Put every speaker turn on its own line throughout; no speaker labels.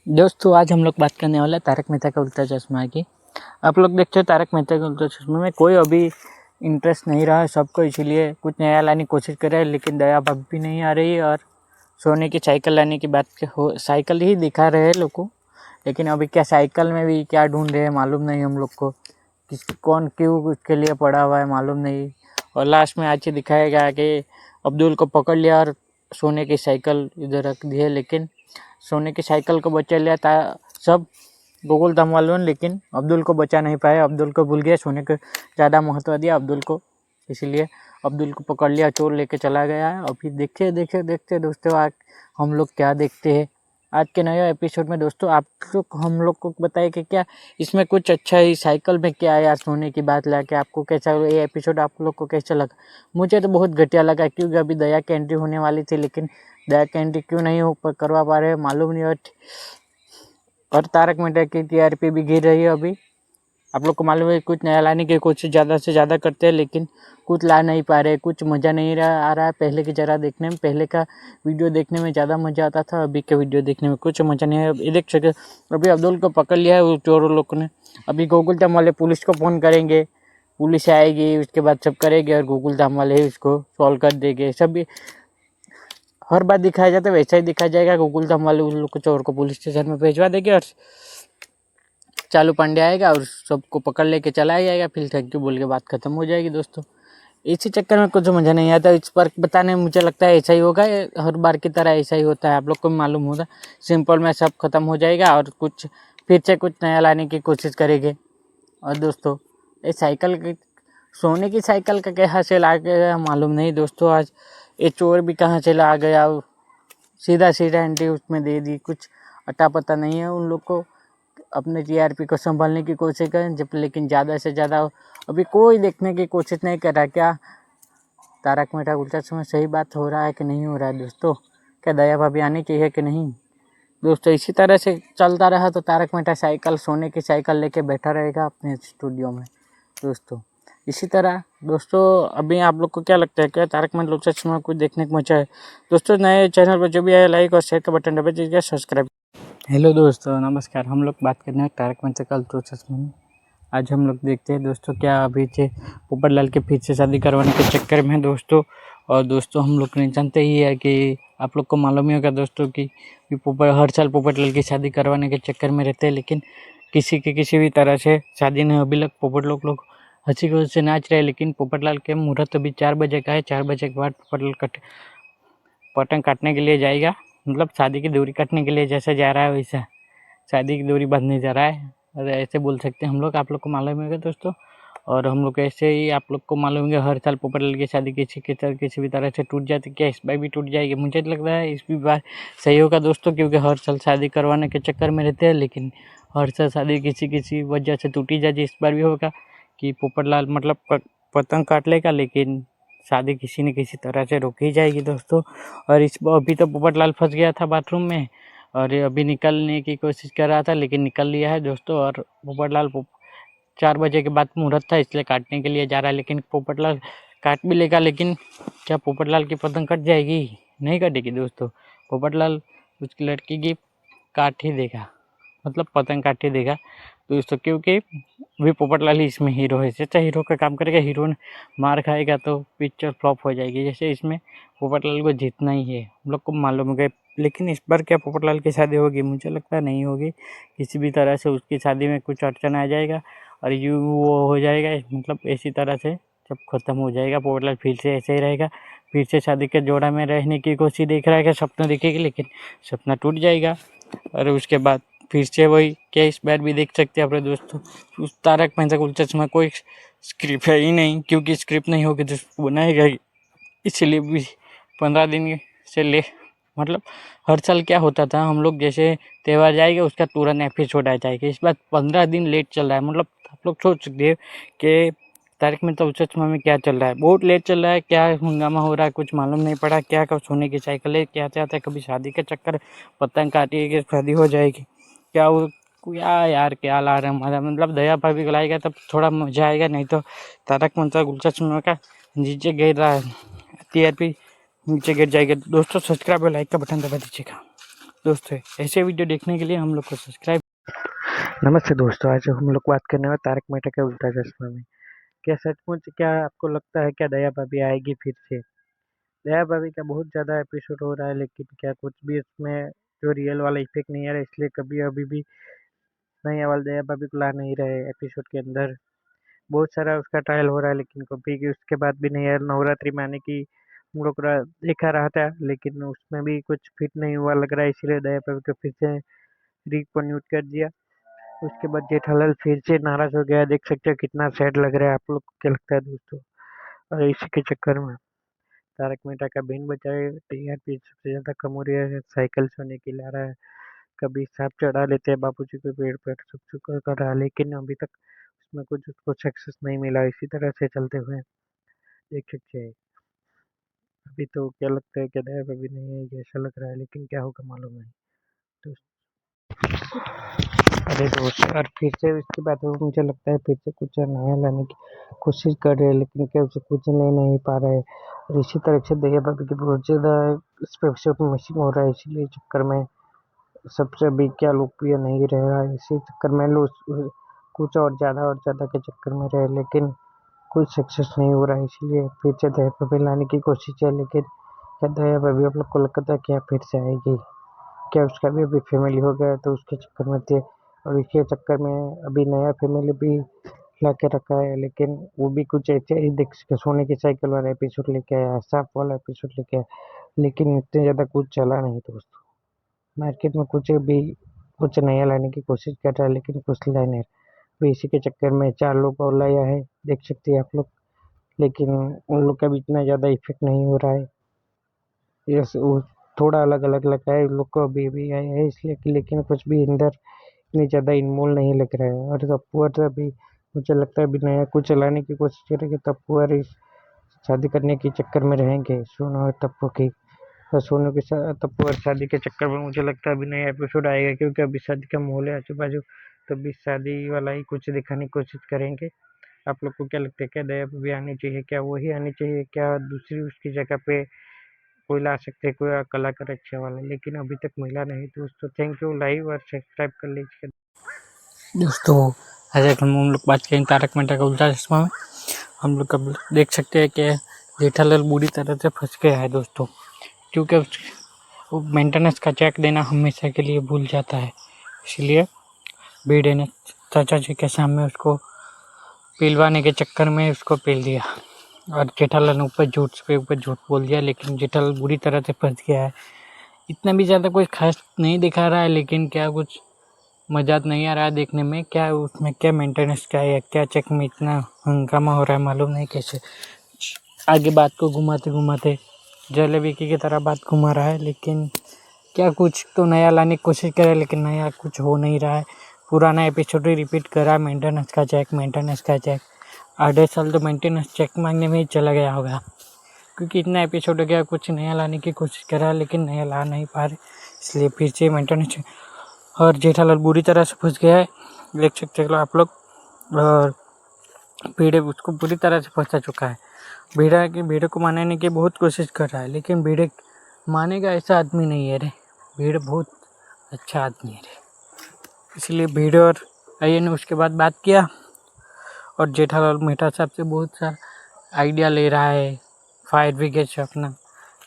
दोस्तों आज हम लोग बात करने वाला है तारक मेहता का उल्टा चश्मा की। आप लोग देखते हो तारक मेहता का उल्टा चश्मा में कोई अभी इंटरेस्ट नहीं रहा है सबको, इसीलिए कुछ नया लाने की कोशिश कर रहे हैं, लेकिन दया भाभी भी नहीं आ रही है। और सोने की साइकिल लाने की बात हो, साइकिल ही दिखा रहे हैं लोग को, लेकिन अभी क्या साइकिल में भी क्या ढूंढ रहे हैं मालूम नहीं हम लोग को। कौन क्यों उसके लिए पड़ा हुआ है मालूम नहीं। और लास्ट में आज ही दिखाया गया कि अब्दुल को पकड़ लिया और सोने की साइकिल इधर रख दी है, लेकिन सोने की साइकिल को बचा लिया था सब गोकुल धाम वालों ने, लेकिन अब्दुल को बचा नहीं पाया। अब्दुल को भूल गया, सोने को ज़्यादा महत्व दिया अब्दुल को, इसीलिए अब्दुल को पकड़ लिया, चोर लेके चला गया है। अभी देखते दोस्तों आज हम लोग क्या देखते हैं आज के नए एपिसोड में। दोस्तों आप लोग हम लोग को बताइए कि क्या इसमें कुछ अच्छा है, साइकिल में क्या है यार सोने की बात लाके आपको कैसा ये एपिसोड आप लोग को कैसा लगा। मुझे तो बहुत घटिया लगा, क्योंकि अभी दया की एंट्री होने वाली थी, लेकिन दया की एंट्री क्यों नहीं हो करवा पा रहे मालूम नहीं। और तारक मेहता की टीआरपी भी गिर रही है अभी। आप लोग को मालूम है कुछ नया लाने की कोशिश ज़्यादा से ज़्यादा करते हैं, लेकिन कुछ ला नहीं पा रहे, कुछ मज़ा नहीं आ रहा है पहले की जरा देखने में। पहले का वीडियो देखने में ज़्यादा मज़ा आता था, अभी के वीडियो देखने में कुछ मज़ा नहीं है। ये देख सके अभी अब्दुल को पकड़ लिया है चोरों लोग ने। अभी गोकुल धाम वाले पुलिस को फ़ोन करेंगे, पुलिस आएगी, उसके बाद सब करेंगे और गोकुल धाम वाले उसको सॉल्व कर देंगे। सभी हर बार दिखाया जाता है वैसा ही दिखाया जाएगा। गोकुल धाम वाले उन लोग को चोर को पुलिस स्टेशन में भेजवा देंगे और चालू पांडे आएगा और सबको पकड़ लेके चला जाएगा, फिर थैंक यू बोल के बात खत्म हो जाएगी। दोस्तों इसी चक्कर में कुछ मज़ा नहीं आता, इस पर बताने में मुझे लगता है ऐसा ही होगा, हर बार की तरह ऐसा ही होता है। आप लोग को मालूम होगा सिंपल में सब खत्म हो जाएगा और कुछ फिर से कुछ नया लाने की कोशिश करेंगे। और दोस्तों ये साइकिल की सोने की साइकिल का कहाँ से ला गया मालूम नहीं। दोस्तों आज ये चोर भी कहाँ से ला गया, सीधा एंट्री उसमें दे दी, कुछ अता पता नहीं है। उन लोग को अपने टीआरपी को संभालने की कोशिश करें जब, लेकिन ज़्यादा से ज़्यादा अभी कोई देखने की कोशिश नहीं कर रहा। क्या तारक मेहता उल्टा चश्मा सही बात हो रहा है कि नहीं हो रहा है दोस्तों? क्या दया भाभी आनी चाहिए कि नहीं? दोस्तों इसी तरह से चलता रहा तो तारक मेहता साइकिल सोने की साइकिल लेके बैठा रहेगा अपने स्टूडियो में। दोस्तों इसी तरह दोस्तों अभी आप लोग को क्या लगता है, क्या तारक मेहता उल्टा चश्मा कुछ देखने को मचा है? दोस्तों नए चैनल पर जो भी आए लाइक और शेयर का बटन दबा दीजिए, सब्सक्राइब। हेलो दोस्तों नमस्कार, हम लोग बात करने हैं तारक मेहता का उल्टा चश्मा में। आज हम लोग देखते हैं दोस्तों क्या अभी से पोपटलाल के फिर से शादी करवाने के चक्कर में है दोस्तों। और दोस्तों हम लोग नहीं जानते ही है कि आप लोग को मालूम ही होगा दोस्तों कि हर साल पोपटलाल की शादी करवाने के चक्कर में रहते हैं, लेकिन किसी भी तरह से शादी नहीं। अभी तक पोपट लोग हंसी खुशी से नाच रहे हैं, लेकिन पोपटलाल के मुहूर्त अभी 4 बजे का है। 4 बजे के बाद पोपटलाल पतंग काटने के लिए जाएगा, मतलब शादी की दूरी काटने के लिए जैसा जा रहा है वैसा शादी की दूरी बांधने जा रहा है, और ऐसे बोल सकते हैं हम लोग। आप लोग को मालूम होगा दोस्तों। और हम लोग ऐसे ही आप लोग को मालूम होगा हर साल पोपटलाल की शादी किसी भी तरह से टूट जाती, क्या इस बार भी टूट जाएगी? मुझे लग रहा है इस भी बार सही होगा दोस्तों, क्योंकि हर साल शादी करवाने के चक्कर में रहते हैं, लेकिन हर साल शादी किसी वजह से टूटी जाती। इस बार भी होगा कि पोपटलाल मतलब पतंग काट लेगा, लेकिन शादी किसी न किसी तरह से रोकी जाएगी दोस्तों। और इस बार अभी तो पोपटलाल फंस गया था बाथरूम में, और अभी निकलने की कोशिश कर रहा था, लेकिन निकल लिया है दोस्तों। और पोपटलाल 4 बजे के बाद मुहूर्त था, इसलिए काटने के लिए जा रहा है, लेकिन पोपटलाल काट भी लेगा, लेकिन क्या पोपटलाल की पतंग कट जाएगी? नहीं कटेगी दोस्तों। पोपटलाल उसकी लड़की की काट ही देगा, मतलब पतंग काट ही देगा दोस्तों, क्योंकि भी पोपटलाल ही इसमें हीरो है। जैसे हीरो का काम करेगा, हीरो ने मार खाएगा तो पिक्चर फ्लॉप हो जाएगी। जैसे इसमें पोपटलाल को जीतना ही है, हम लोग को मालूम है। लेकिन इस बार क्या पोपटलाल की शादी होगी? मुझे लगता है नहीं होगी। किसी भी तरह से उसकी शादी में कुछ अड़चन आ जाएगा और यूँ वो हो जाएगा, मतलब इसी तरह से सब खत्म हो जाएगा। पोपटलाल फिर से ऐसे ही रहेगा, फिर से शादी के जोड़ा में रहने की कोशिश देख रहा है, कि सपना देखेगी, लेकिन सपना टूट जाएगा। और उसके बाद फिर से वही क्या इस बार भी देख सकते हैं अपने दोस्तों। उस तारक मेहता का उल्टा चश्मा कोई स्क्रिप्ट है ही नहीं, क्योंकि स्क्रिप्ट नहीं होगी तो बनाएगा ही। इसलिए भी 15 दिन से ले मतलब हर साल क्या होता था, हम लोग जैसे त्यौहार जाएगा उसका तुरंत एपिसोड आ जाएगा। इस बार 15 दिन लेट चल रहा है, मतलब आप लोग सोच सकते हैं कि तारक मेहता उल्टा चश्मा में क्या चल रहा है। बहुत लेट चल रहा है, क्या हंगामा हो रहा है कुछ मालूम नहीं पड़ा। क्या कब सोने की साइकिल है, क्या चाहता है, कभी शादी का चक्कर, पतंग काटी कि शादी हो जाएगी, क्या वो क्या यार क्या ला रहे हैं मजा। मतलब दया भाभी को लाएगा तब थोड़ा मजा आएगा, नहीं तो तारक मेहता उल्टा चश्मा का नीचे गिर रहा है, टीआरपी नीचे गिर जाएगा दोस्तों। सब्सक्राइब और लाइक का बटन दबा दीजिएगा। दोस्तों ऐसे वीडियो देखने के लिए हम लोग को सब्सक्राइब।
नमस्ते दोस्तों, आज हम लोग बात करने वाले तारक मेहता का उल्टा चश्मा में। क्या सचमुच क्या आपको लगता है क्या दया भाभी आएगी फिर से? दया भाभी का बहुत ज़्यादा एपिसोड हो रहा है, लेकिन क्या कुछ भी उसमें जो रियल वाला इफेक्ट नहीं आ रहा है, इसलिए कभी अभी भी नया वाला दया भाभी को ला नहीं रहे एपिसोड के अंदर। बहुत सारा उसका ट्रायल हो रहा है, लेकिन कभी की उसके बाद भी नहीं है। नवरात्रि में आने की हम लोग देखा रहा था, लेकिन उसमें भी कुछ फिट नहीं हुआ लग रहा है, इसलिए दया भाभी को फिर से रिपोर्ट कर दिया। उसके बाद जेठालाल फिर से नाराज हो गया। देख सकते हो कितना सैड लग रहा है। आप लोग को क्या लगता है दोस्तों? और इसी के चक्कर में तारक मेहता का बिन बचाए टीआरपी सबसे ज्यादा कम हो रही है। साइकिल सोने के ला रहा है, कभी सांप चढ़ा लेते हैं बाबूजी के पेड़ पर, सब कुछ कर रहा है, लेकिन अभी तक उसमें कुछ उसको सक्सेस नहीं मिला। इसी तरह से चलते हुए देख सकते हैं। अभी तो क्या लगता है कि दया अभी नहीं है, ऐसा लग रहा है, लेकिन क्या होगा मालूम नहीं दोस्त। अरे दोस्त, और फिर से इसके बाद वो मुझे लगता है फिर से कुछ नया लाने की कोशिश कर रहे हैं, लेकिन क्या उसे कुछ ले नहीं पा रहे। और इसी तरह से दया भाभी की बहुत ज़्यादा स्पेशल मिसिंग हो रहा है, इसीलिए चक्कर में सबसे अभी क्या लोकप्रिय नहीं रह रहा है। इसी चक्कर में लोग कुछ और ज़्यादा के चक्कर में रहे, लेकिन कुछ सक्सेस नहीं हो रहा है, इसलिए फिर से दया भाभी लाने की कोशिश है। लेकिन क्या दया भाभी आप लोग को लगता है क्या फिर से आएगी? क्या उसका भी अभी फैमिली हो गया तो उसके चक्कर में थे, और इसके चक्कर में अभी नया फैमिली भी ला के रखा है, लेकिन वो भी कुछ ऐसे ही देख सके सोने की साइकिल वाला एपिसोड लेके आया, सांप वाला एपिसोड लेके आया, लेकिन इतने ज़्यादा कुछ चला नहीं दोस्तों। मार्केट में कुछ नया लाने की कोशिश कर रहा है, लेकिन कुछ ला नहीं रहा। अभी इसी के चक्कर में 4 लोग और लाया है, देख सकते हैं आप लोग, लेकिन उन लोग का भी इतना ज़्यादा इफेक्ट नहीं हो रहा है। यस, वो थोड़ा अलग-अलग लगा है, उन लोग को अभी आया है इसलिए कि, लेकिन कुछ भी अंदर इतनी ज़्यादा इनमोल नहीं लग रहा है। और तप्पू और अभी मुझे लगता है अभी नया कुछ चलाने की कोशिश करेंगे। तप्पू और इस शादी करने के चक्कर में रहेंगे सोनू और तप्पू की, और सोनू के साथ तप्पू और शादी के चक्कर में मुझे लगता है अभी नया एपिसोड आएगा, क्योंकि अभी शादी का माहौल है आजू-बाजू, तो अभी शादी वाला ही कुछ दिखाने की कोशिश करेंगे। आप लोग को क्या लगता है क्या दया भाभी आनी चाहिए? क्या वही आनी चाहिए? क्या दूसरी उसकी जगह पे कोई ला सकते हैं, कोई कलाकार अच्छे वाला, लेकिन अभी तक मिला नहीं दोस्तों। थैंक यू, लाइव और सब्सक्राइब कर लीजिए
दोस्तों आज हम लोग बात करें तारक मेहता का उल्टा चश्मा में। हम लोग कब देख सकते हैं कि जेठालाल बुरी तरह से फंस गया है दोस्तों, क्योंकि वो मेंटेनेंस का चेक देना हमेशा के लिए भूल जाता है। इसलिए भिड़े ने चाचा जी के सामने उसको पिलवाने के चक्कर में उसको पिल दिया, और जेठालाल ने ऊपर झूठ बोल दिया, लेकिन जेठालाल बुरी तरह से फंस गया है। इतना भी ज़्यादा कोई खास नहीं दिखा रहा है, लेकिन क्या कुछ मज़ा नहीं आ रहा है देखने में। क्या उसमें क्या मेंटेनेंस क्या है, क्या चेक में इतना हंगामा हो रहा है मालूम नहीं कैसे। आगे बात को घुमाते घुमाते जलेबी की तरह बात घुमा रहा है, लेकिन क्या कुछ तो नया लाने की कोशिश करे, लेकिन नया कुछ हो नहीं रहा है। पुराना एपिसोड ही रिपीट करा, मेंटेनेंस का चेक। आधे साल तो मेंटेनेंस चेक मांगने में ही चला गया होगा, क्योंकि इतना एपिसोड हो गया, कुछ नया लाने की कोशिश करा लेकिन नया ला नहीं पा रहे, इसलिए फिर से मेंटेनेंस। और जेठालाल बुरी तरह से फंस गया है, देख सकते हो आप लोग। और भिड़े उसको बुरी तरह से फंसा चुका है। भिड़े को मारने की बहुत कोशिश कर रहा है, लेकिन भिड़े मानेगा ऐसा आदमी नहीं है रे। भिड़े बहुत अच्छा आदमी है रे, इसलिए भिड़े और आइए ने उसके बाद बात किया, और जेठालाल मेहता साहब से बहुत सा आइडिया ले रहा है फायर ब्रिगेड से अपना,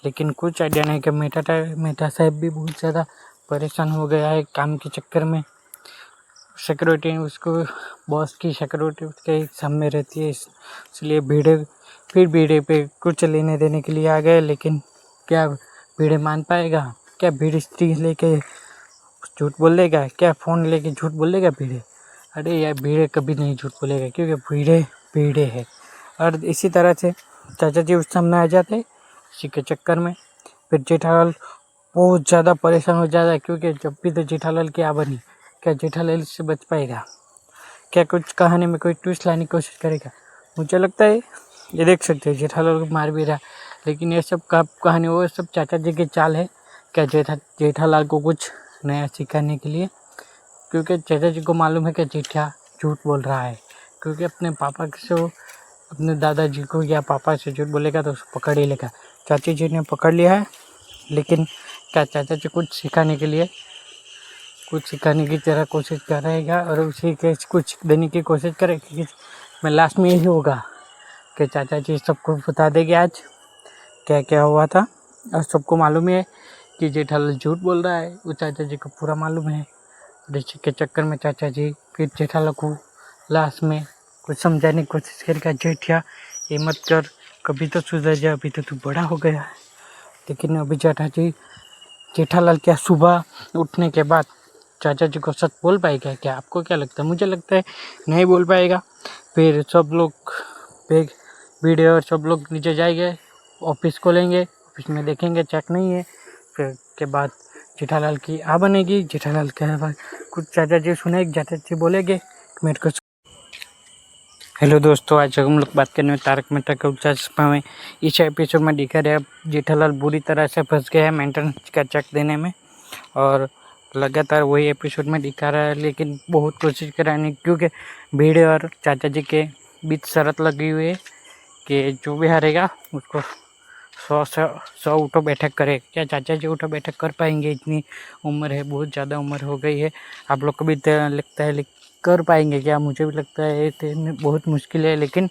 लेकिन कुछ आइडिया नहीं कि मेहता साहब भी बहुत ज़्यादा परेशान हो गया है काम के चक्कर में। सिक्योरिटी उसको बॉस की सिक्योरिटी उसके सामने रहती है, इसलिए भिड़े पे कुछ लेने देने के लिए आ गए, लेकिन क्या भिड़े मान पाएगा? क्या भिड़े स्त्री लेके झूठ बोलेगा? क्या फ़ोन लेके झूठ बोलेगा भिड़े? अरे यार, भिड़े कभी नहीं झूठ बोलेगा, क्योंकि भिड़े है। और इसी तरह से चाचा जी उस सामने आ जाते, इसी के चक्कर में फिर जेठालाल बहुत ज़्यादा परेशान हो जाता है, क्योंकि जब भी तो जेठालाल की आ बनी, क्या जेठालाल इससे बच पाएगा? क्या कुछ कहानी में कोई ट्विस्ट लाने की कोशिश करेगा? मुझे लगता है ये देख सकते हैं जेठालाल को मार भी रहा, लेकिन ये सब कहानी वो सब चाचा जी की चाल है, क्या जेठालाल को कुछ नया सिखाने के लिए, क्योंकि चाचा जी को मालूम है कि जेठा झूठ बोल रहा है, क्योंकि अपने पापा से वो अपने दादाजी को या पापा से झूठ बोलेगा तो उसको पकड़ ही लेगा। चाची जी ने पकड़ लिया है, लेकिन क्या चाचा जी कुछ सिखाने की तरह कोशिश करेगा और उसी के कुछ देने की कोशिश करेगी। मैं लास्ट में यही होगा कि चाचा जी सबको बता देंगे आज क्या क्या हुआ था। और सबको मालूम है कि जेठालाल झूठ बोल रहा है, वो चाचा जी को पूरा मालूम है। और इसी के चक्कर में चाचा जी फिर जेठालाल को लास्ट में कुछ समझाने की कोशिश करेगा, जेठिया ये मत कर, कभी तो सुधर जा, अभी तो तू बड़ा हो गया है। लेकिन अभी जेठालाल क्या सुबह उठने के बाद चाचा जी को सच बोल पाएगा क्या? आपको क्या लगता है? मुझे लगता है नहीं बोल पाएगा। फिर सब लोग वीडियो और सब लोग नीचे जाएंगे, ऑफिस खोलेंगे, ऑफिस में देखेंगे चेक नहीं है। फिर के बाद जेठालाल की बनेगी। जेठालाल के बाद कुछ चाचा जी सुनेंगे, चाचा जी बोलेंगे मेरे को। हेलो दोस्तों, आज हम लोग बात करने में तारक मेहता का उल्टा चश्मा में इस एपिसोड में दिखा रहा है जेठालाल बुरी तरह से फंस गया है मेंटेनेंस का चेक देने में। और लगातार वही एपिसोड में दिखा रहा है, लेकिन बहुत कोशिश कराने क्योंकि भीड़ और चाचा जी के बीच शर्त लगी हुई है कि जो भी हारेगा उसको 100 उठो बैठक करे। क्या चाचा जी उठो बैठक कर पाएंगे? इतनी उम्र है, बहुत ज़्यादा उम्र हो गई है। आप लोग को भी लगता है कर पाएंगे क्या? मुझे भी लगता है बहुत मुश्किल है, लेकिन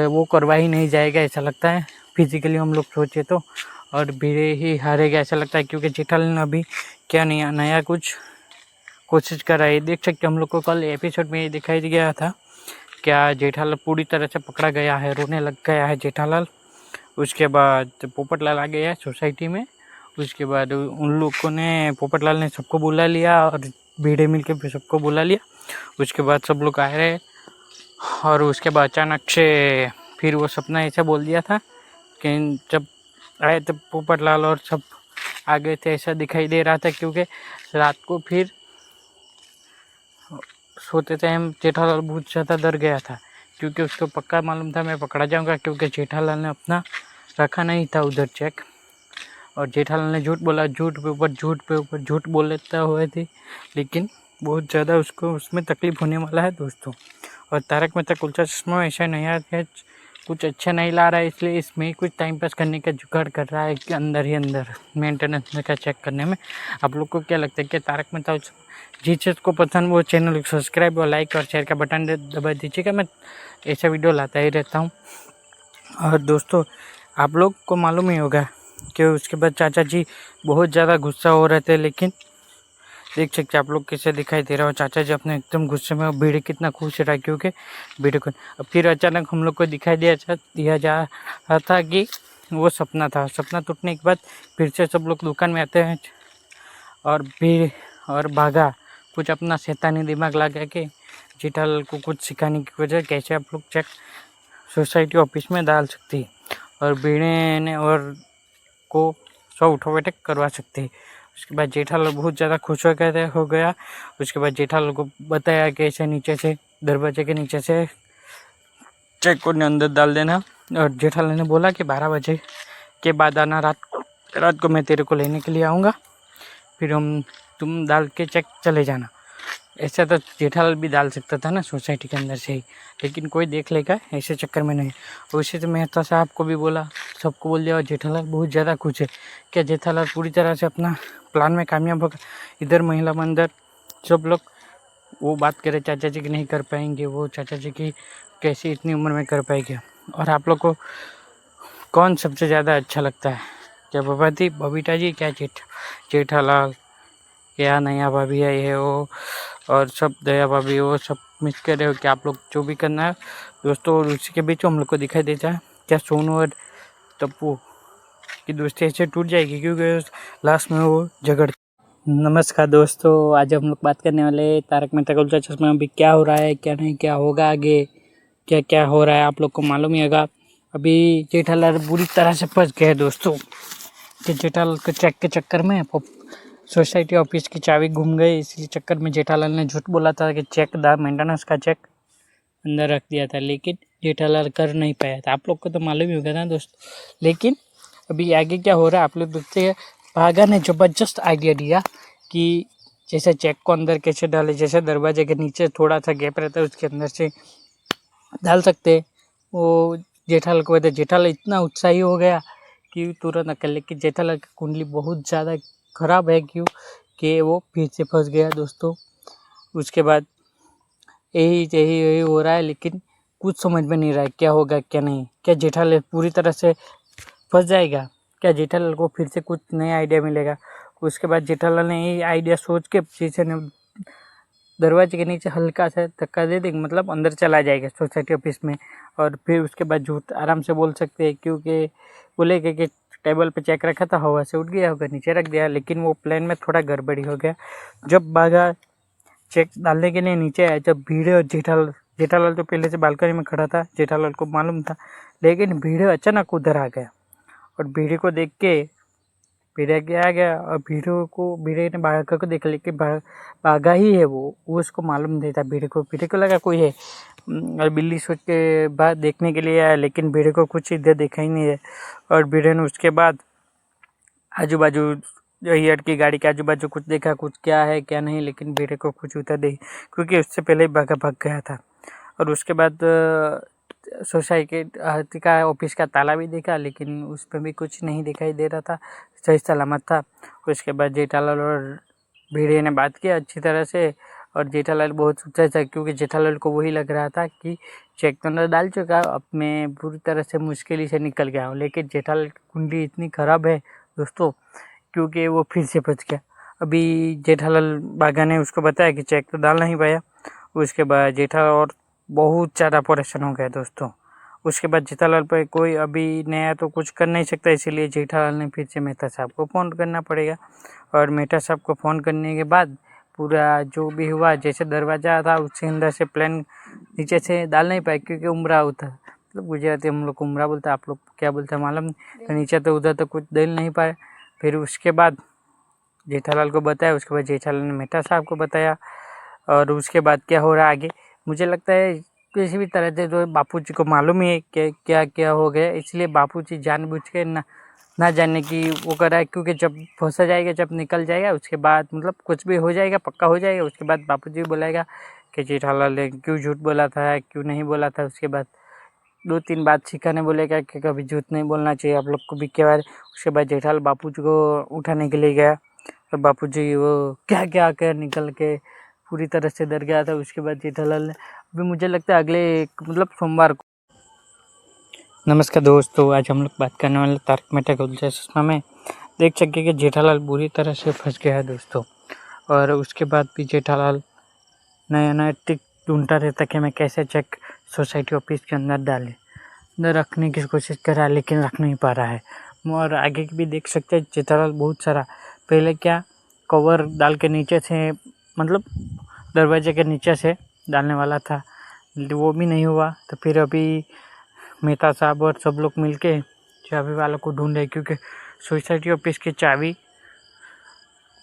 वो करवा ही नहीं जाएगा ऐसा लगता है फिजिकली हम लोग सोचे तो। और भीड़े ही हारेगा ऐसा लगता है, क्योंकि जेठालाल ने अभी क्या नया कुछ कोशिश कर रहा है। देख सकते हम लोग को कल एपिसोड में दिखाई गया था क्या जेठालाल पूरी तरह से पकड़ा गया है, रोने लग गया है जेठालाल। उसके बाद पोपटलाल आ गया सोसाइटी में। उसके बाद उन लोगों ने पोपटलाल ने सबको बुला लिया और भीड़े मिल के सबको बुला लिया। उसके बाद सब लोग आए रहे और उसके बाद अचानक से फिर वो सपना ऐसा बोल दिया था कि जब आए तब पोपटलाल और सब आ गए थे, ऐसा दिखाई दे रहा था। क्योंकि रात को फिर सोते टाइम जेठालाल बहुत ज़्यादा डर गया था, क्योंकि उसको पक्का मालूम था मैं पकड़ा जाऊंगा, क्योंकि जेठालाल ने अपना रखा नहीं था उधर चेक। और जेठालाल ने झूठ बोला, झूठ पे ऊपर झूठ बोल लेता हुए थी, लेकिन बहुत ज़्यादा उसको उसमें तकलीफ होने वाला है दोस्तों। और तारक मेहता का उल्टा चश्मा ऐसा नया है, कुछ अच्छा नहीं ला रहा है, इसलिए इसमें कुछ टाइम पास करने का जुगाड़ कर रहा है कि अंदर ही अंदर मेंटेनेंस का चेक करने में। आप लोग को क्या लगता है कि तारक मेहता जिस चीज़ को पसंद वो चैनल को सब्सक्राइब और लाइक और शेयर का बटन दबा दीजिएगा। मैं ऐसा वीडियो लाता ही रहता हूँ। और दोस्तों आप लोग को मालूम ही होगा कि उसके बाद चाचा जी बहुत ज़्यादा गुस्सा हो रहे थे, लेकिन देख सकते आप लोग कैसे दिखाई दे रहा हो चाचा जी अपने एकदम गुस्से में। भीड़ कितना खुश रहा, क्योंकि भीड़ को फिर अचानक हम लोग को दिखाई दिया जा रहा था कि वो सपना था। सपना टूटने के बाद फिर से सब लोग दुकान में आते हैं और भीड़ और भागा कुछ अपना शैतानी दिमाग लगा के जेठालाल को कुछ सिखाने की वजह कैसे आप लोग चेक सोसाइटी ऑफिस में डाल सकती है और भीड़े ने और को 100 उठो बैठक करवा सकते हैं। उसके बाद जेठालाल बहुत ज़्यादा खुश हो गया। उसके बाद जेठालाल को बताया कि ऐसे नीचे से दरवाजे के नीचे से चेक को अंदर डाल देना। और जेठालाल ने बोला कि 12 बजे के बाद आना, रात को मैं तेरे को लेने के लिए आऊँगा, फिर तुम डाल के चेक चले जाना। ऐसा तो जेठालाल भी डाल सकता था ना सोसाइटी के अंदर से ही, लेकिन कोई देख लेगा ऐसे चक्कर में नहीं। वैसे तो मेहता साहब को भी बोला, सबको बोल दिया। और जेठालाल बहुत ज़्यादा खुश है। क्या जेठालाल पूरी तरह से अपना प्लान में कामयाब होगा? इधर महिला मंदिर सब लोग वो बात करे चाचा जी की नहीं कर पाएंगे, वो चाचा जी की कैसे इतनी उम्र में कर पाएंगे। और आप लोग को कौन सबसे ज़्यादा अच्छा लगता है? क्या बबीता जी, क्या जेठालाल, क्या नया भाभी आई है वो, और सब दया भाभी, वो सब मिस कर रहे हो कि आप लोग जो भी करना है दोस्तों। और उसी के बीच हम लोग को दिखाई देता है क्या सोनू और टप्पू की दोस्ती ऐसे टूट जाएगी, क्योंकि लास्ट में वो झगड़। नमस्कार दोस्तों, आज हम लोग बात करने वाले तारक मेहता का उल्टा चश्मा अभी क्या हो रहा है, क्या नहीं, क्या होगा आगे, क्या क्या हो रहा है आप लोग को मालूम ही होगा। अभी जेठालाल बुरी तरह से फंस गए दोस्तों कि जेठालाल के चेक के चक्कर में सोसाइटी ऑफिस की चाबी घूम गई। इसी चक्कर में जेठालाल ने झूठ बोला था कि मेंटेनेंस का चेक अंदर रख दिया था, लेकिन जेठालाल कर नहीं पाया था। आप लोग को तो मालूम ही होगा ना दोस्त। लेकिन अभी आगे क्या हो रहा है आप लोग देखते हैं। भागा ने ज़बरदस्त आइडिया दिया कि जैसे चेक को अंदर कैसे डाले, जैसे दरवाजे के नीचे थोड़ा सा गैप रहता है उसके अंदर से डाल सकते। वो जेठालाल को कहते, जेठालाल इतना उत्साही हो गया कि तुरंत अकल, लेकिन जेठालाल की कुंडली बहुत ज़्यादा खराब है, क्यों कि वो फिर से फंस गया दोस्तों। उसके बाद यही यही यही हो रहा है, लेकिन कुछ समझ में नहीं रहा है क्या होगा क्या नहीं। क्या जेठालाल पूरी तरह से फंस जाएगा? क्या जेठालाल को फिर से कुछ नया आइडिया मिलेगा? उसके बाद जेठालाल ने यही आइडिया सोच के शीशे ने दरवाजे के नीचे हल्का सा धक्का दे देंगे, मतलब अंदर चला जाएगा सोसाइटी ऑफिस में। और फिर उसके बाद झूठ आराम से बोल सकते हैं, क्योंकि बोलेगा कि टेबल पे चेक रखा था, हवा से उठ गया होगा, नीचे रख दिया। लेकिन वो प्लान में थोड़ा गड़बड़ी हो गया। जब भागा चेक डालने के लिए नीचे आया, जब भीड़े और जेठालाल तो पहले से बालकनी में खड़ा था, जेठालाल को मालूम था, लेकिन भीड़े अचानक उधर आ गया। और भीड़े को देख के भीड़े के आ गया, और भीड़े ने बाघा को देखा, लेकिन बाघा ही है वो उसको मालूम नहीं था। भीड़े को लगा कोई है, और बिल्ली सोच के बाद देखने के लिए आया, लेकिन भीड़े को कुछ इधर देखा ही नहीं है। और भीड़े ने उसके बाद आजू बाजू हियर की गाड़ी के आजू बाजू कुछ देखा, कुछ क्या है क्या नहीं, लेकिन भीड़े को कुछ उतर नहीं, क्योंकि उससे पहले ही भाग गया था। और उसके बाद सोसाइटी का ऑफिस का ताला भी देखा, लेकिन उस पर भी कुछ नहीं दिखाई दे रहा था, सही सलामत था। उसके बाद जेठालाल और भीड़े ने बात किया अच्छी तरह से, और जेठालाल बहुत सोचा था, क्योंकि जेठालाल को वही लग रहा था कि चेक तो अंदर डाल चुका, अब मैं पूरी तरह से मुश्किल से निकल गया हूँ। लेकिन जेठालाल की कुंडली इतनी ख़राब है दोस्तों, क्योंकि वो फिर से फंस गया। अभी जेठालाल बाघा ने उसको बताया कि चेक तो डाल नहीं पाया। उसके बाद जेठालाल और बहुत ज़्यादा परेशान हो गया दोस्तों। उसके बाद जेठालाल पर कोई अभी नया तो कुछ कर नहीं सकता, इसीलिए जेठालाल ने फिर से मेहता साहब को फ़ोन करना पड़ेगा। और मेहता साहब को फ़ोन करने के बाद पूरा जो भी हुआ, जैसे दरवाज़ा था उसके अंदर से प्लान नीचे से डाल नहीं पाए, क्योंकि उमरा होता, मतलब गुजराती हम लोग को उमरा बोलते हैं, आप लोग क्या बोलते हैं मालूम नहीं। तो नीचे तो उधर तो कुछ डाल नहीं पाए। फिर उसके बाद जेठालाल को बताया, उसके बाद जेठालाल ने मेहता साहब को बताया। और उसके बाद क्या हो रहा है आगे, मुझे लगता है किसी भी तरह से जो बापूजी को मालूम ही है कि क्या क्या हो गया, इसलिए बापूजी जानबूझ के ना जानने की वो कर रहा है, क्योंकि जब फंसा जाएगा, जब निकल जाएगा, उसके बाद मतलब कुछ भी हो जाएगा, पक्का हो जाएगा। उसके बाद बापूजी बोलेगा कि जेठालाल ने क्यों झूठ बोला था, क्यों नहीं बोला था। उसके बाद 2-3 बात सिखाने बोलेगा कि कभी झूठ नहीं बोलना चाहिए आप लोग को भी क्या बार। उसके बाद जेठालाल बापूजी को उठाने के लिए गया, और बापूजी वो क्या क्या कर निकल के पूरी तरह से डर गया था। उसके बाद जेठालाल ने अभी मुझे लगता है अगले मतलब सोमवार को। नमस्कार दोस्तों, आज हम लोग बात करने वाले तारक मेहता का उल्टा चश्मा में देख सके कि जेठालाल बुरी तरह से फंस गया है दोस्तों। और उसके बाद भी जेठालाल नया नया ट्रिक ढूंढता रहता कि मैं कैसे चेक सोसाइटी ऑफिस के अंदर डाले, अंदर रखने की कोशिश कर रहा है, लेकिन रख नहीं पा रहा है। और आगे भी देख सकते हैं जेठालाल बहुत सारा पहले क्या कवर डाल के नीचे से, मतलब दरवाजे के नीचे से डालने वाला था, वो भी नहीं हुआ। तो फिर अभी मेहता साहब और सब लोग मिलके चाबी वालों को ढूंढे, क्योंकि सोसाइटी ऑफिस की चाबी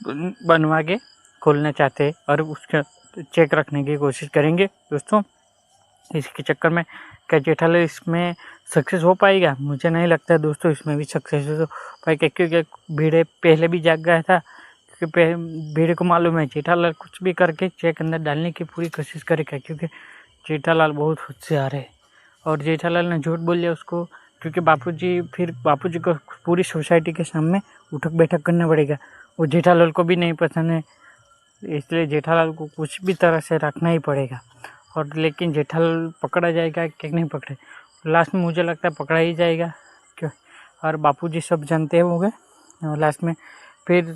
बनवा के खोलना चाहते हैं, और उसका चेक रखने की कोशिश करेंगे दोस्तों। इसके चक्कर में क्या जेठालाल इसमें सक्सेस हो पाएगा? मुझे नहीं लगता है दोस्तों इसमें भी सक्सेस हो पाएगा, क्योंकि भीड़े पहले भी जाग गया था, क्योंकि भीड़े को मालूम है जेठालाल कुछ भी करके चेक अंदर डालने की पूरी कोशिश करेगा, क्योंकि जेठालाल बहुत होशियार है। और जेठालाल ने झूठ बोल दिया उसको, क्योंकि बापूजी को पूरी सोसाइटी के सामने उठक बैठक करना पड़ेगा। वो जेठालाल को भी नहीं पसंद है, इसलिए जेठालाल को कुछ भी तरह से रखना ही पड़ेगा। और लेकिन जेठालाल पकड़ा जाएगा कि नहीं पकड़े, लास्ट में मुझे लगता है पकड़ा ही जाएगा, क्यों। और बापूजी सब जानते होंगे, और लास्ट में फिर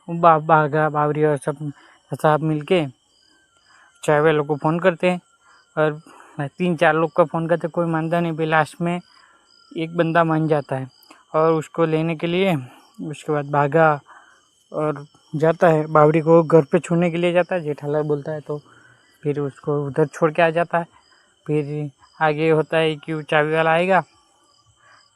बाघा बावरी और सब साहब मिलके चाय वालों को फ़ोन करते हैं, और 3-4 लोग का फ़ोन करते, कोई मानता नहीं। फिर लास्ट में एक बंदा मान जाता है, और उसको लेने के लिए उसके बाद भागा और जाता है, बावरी को घर पे छोड़ने के लिए जाता है। जेठालाल बोलता है तो फिर उसको उधर छोड़ के आ जाता है। फिर आगे होता है कि वो चाबी वाला आएगा,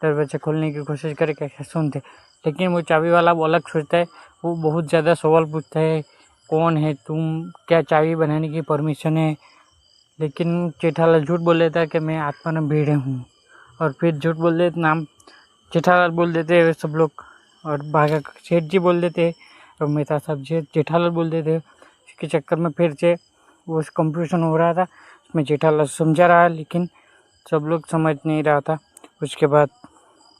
दरवाजा खोलने की कोशिश करेगा, क्या सुनते, लेकिन वो चाबी वाला वो अलग सोचता है, वो बहुत ज़्यादा सवाल पूछता है, कौन है तुम, क्या चाबी बनाने की परमिशन है। लेकिन जेठालाल झूठ बोल देता है कि मैं आत्मा भीड़े हूँ, और फिर झूठ बोल देते नाम जेठालाल बोल देते हैं सब लोग, और भागा सेठ जी बोल देते हैं, और मेहता साहब जेठालाल बोल देते हैं। इसके चक्कर में फिर से वो कंफ्यूजन हो रहा था, उसमें जेठालाल समझा रहा है, लेकिन सब लोग समझ नहीं रहा था। उसके बाद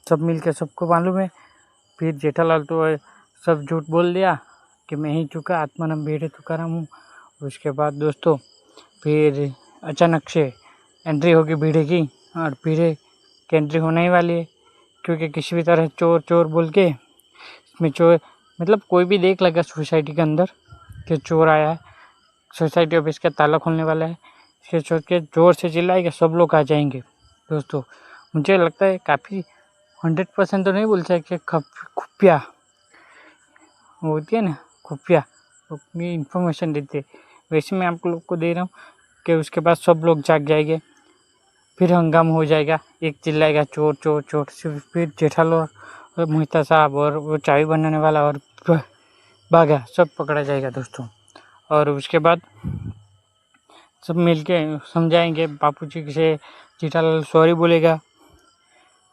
सब मिल के सबको मालूम है। फिर जेठालाल तो सब झूठ बोल दिया कि मैं ही चुका आत्माराम भिड़े तुकाराम हूँ। उसके बाद दोस्तों फिर अचानक से एंट्री होगी भिड़े की, और भिड़े की एंट्री होने ही वाली है, क्योंकि किसी भी तरह चोर चोर बोल के इसमें चोर मतलब कोई भी देख लगा सोसाइटी के अंदर कि चोर आया है, सोसाइटी ऑफिस का ताला खोलने वाला है, इसके सोच के जोर से चिल्लाएगा, सब लोग आ जाएंगे। दोस्तों मुझे लगता है काफ़ी 100% तो नहीं बोल सकते, खुफिया होती है ना, खुफिया अपनी इन्फॉर्मेशन देते, वैसे मैं आप लोग को दे रहा हूँ कि उसके बाद सब लोग जाग जाएंगे, फिर हंगामा हो जाएगा, एक चिल्लाएगा चोर चोर चोर, फिर जेठालाल और मोहिता साहब और वो चाय बनाने वाला और भागा, सब पकड़ा जाएगा दोस्तों। और उसके बाद सब मिलके समझाएंगे, बापूजी से जेठालाल सॉरी बोलेगा,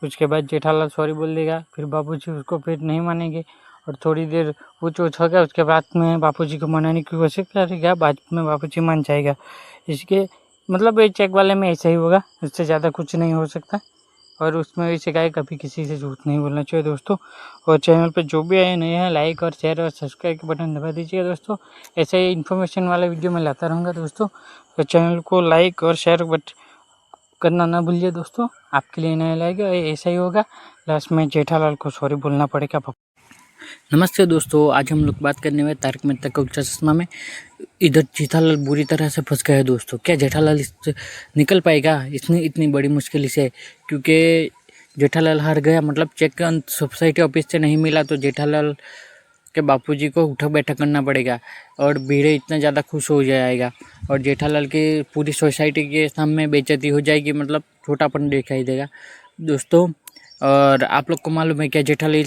उसके बाद जेठालाल सॉरी बोल देगा, फिर बापूजी उसको फिर नहीं मानेंगे और थोड़ी देर पूछ उछ होगा, उसके बाद में बापूजी को मनाने की कोशिश करेगा, बाद में बापूजी मान जाएगा। इसके मतलब ये चेक वाले में ऐसा ही होगा, इससे ज़्यादा कुछ नहीं हो सकता। और उसमें भी सिखाए कभी किसी से झूठ नहीं बोलना चाहिए दोस्तों। और चैनल पे जो भी आए नए हैं लाइक और शेयर और सब्सक्राइब के बटन दबा दीजिएगा दोस्तों। ऐसे ही इन्फॉर्मेशन वाला वीडियो मैं लाता रहूँगा दोस्तों, तो चैनल को लाइक और शेयर करना ना भूलिए दोस्तों, आपके लिए नया लाएगा, ऐसा ही होगा। लास्ट में जेठालाल को सॉरी बोलना पड़ेगा। नमस्ते दोस्तों, आज हम लोग बात करने वाले तारक मेहता का उल्टा चश्मा में। इधर जेठालाल बुरी तरह से फंस गया है दोस्तों। क्या जेठालाल इससे निकल पाएगा इतनी बड़ी मुश्किल से? क्योंकि जेठालाल हार गया, मतलब चेक सोसाइटी ऑफिस से नहीं मिला, तो जेठालाल के बापूजी को उठक बैठक करना पड़ेगा और भिड़े इतना ज़्यादा खुश हो जाएगा और जेठालाल की पूरी सोसाइटी के सामने बेइज्जती हो जाएगी, मतलब छोटापन दिखाई देगा दोस्तों। और आप लोग को मालूम है क्या, जेठालाल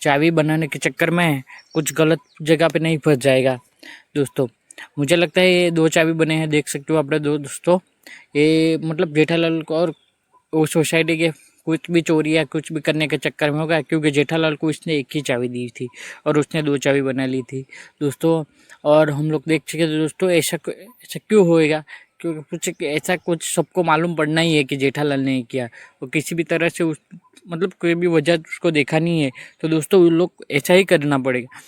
चाबी बनाने के चक्कर में कुछ गलत जगह पे नहीं फंस जाएगा दोस्तों। मुझे लगता है ये 2 चाबी बने हैं, देख सकते हो आप दोस्तों। ये मतलब जेठालाल को और वो सोसाइटी के कुछ भी चोरी या कुछ भी करने के चक्कर में होगा, क्योंकि जेठालाल को इसने एक ही चाबी दी थी और उसने 2 चाबी बना ली थी दोस्तों। और हम लोग देख चुके दोस्तों, ऐसा क्यों होएगा, क्योंकि कुछ ऐसा कुछ सबको मालूम पड़ना ही है कि जेठालाल ने किया, वो किसी भी तरह से उस मतलब कोई भी वजह उसको देखा नहीं है, तो दोस्तों उन लोग ऐसा ही करना पड़ेगा।